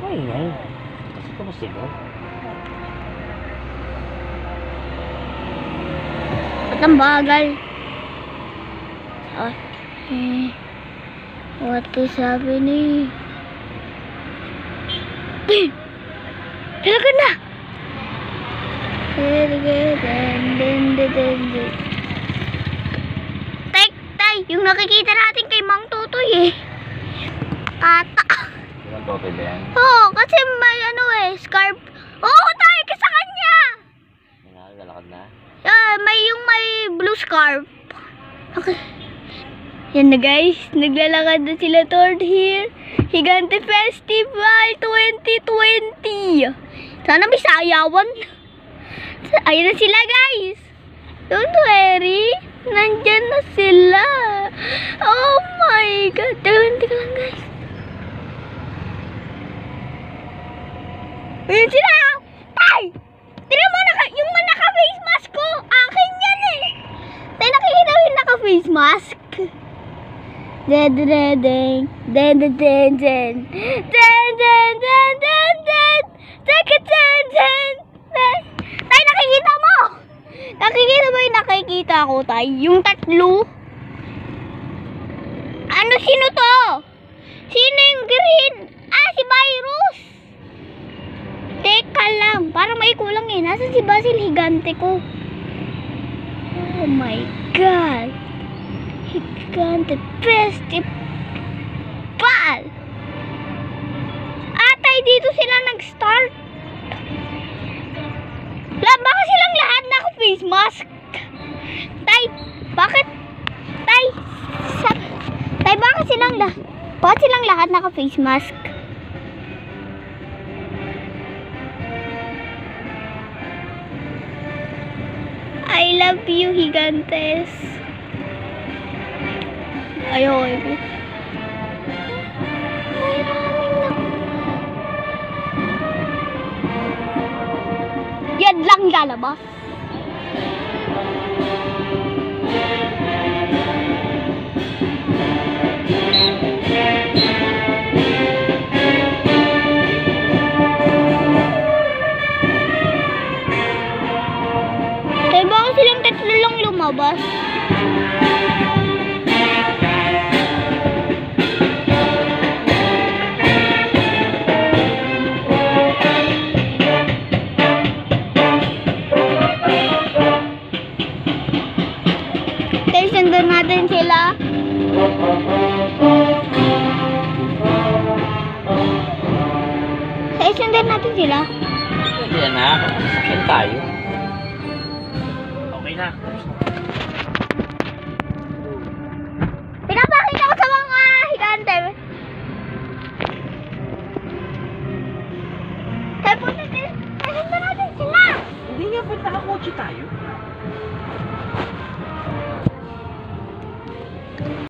Maingay. Kasi ka masigaw. Ba't ang bagal? What is happening? Talaga na! Tay, yung nakikita natin kay Mang Totoy eh. Tata. Yung Totoy ba yan? Oo, kasi may scarf. Oo, tayo ka sa kanya! Nakakalakad na? May blue scarf. Okay. Yan na guys, naglalakad na sila toward here. Higante Festival 2020. Sana may sayawan. Ayun na sila guys. Don't worry. Nandyan na sila. Oh my God. Teka lang guys. Ayun sila. Tay! Tira mo, yung naka-face mask ko. Akin yan eh. Tay, nakikita mo yung naka-face mask? Tay, nakikita mo? Nakikita mo yung nakikita ko, tay? Yung tatlo? Sino to? Sino yung green? Si Virus. Teka lang, parang may kulang eh. Nasaan si Basil Higante ko? Oh my God. Higante Festival. Tay, dito sila nag-start. Baka silang lahat naka-face mask. Tay, bakit? Tay, bakit silang lahat naka-face mask? I love you, Higantes. Ayoko. Yan lang lalabas. Kaya baka silang tatlo lang lumabas. Sundan natin sila. Sundan natin sila. Hindi na. Saan tayo? Okay na. Pinapakita ko sa mga higante. Sundan natin sila. Hindi nga po nakakotse tayo.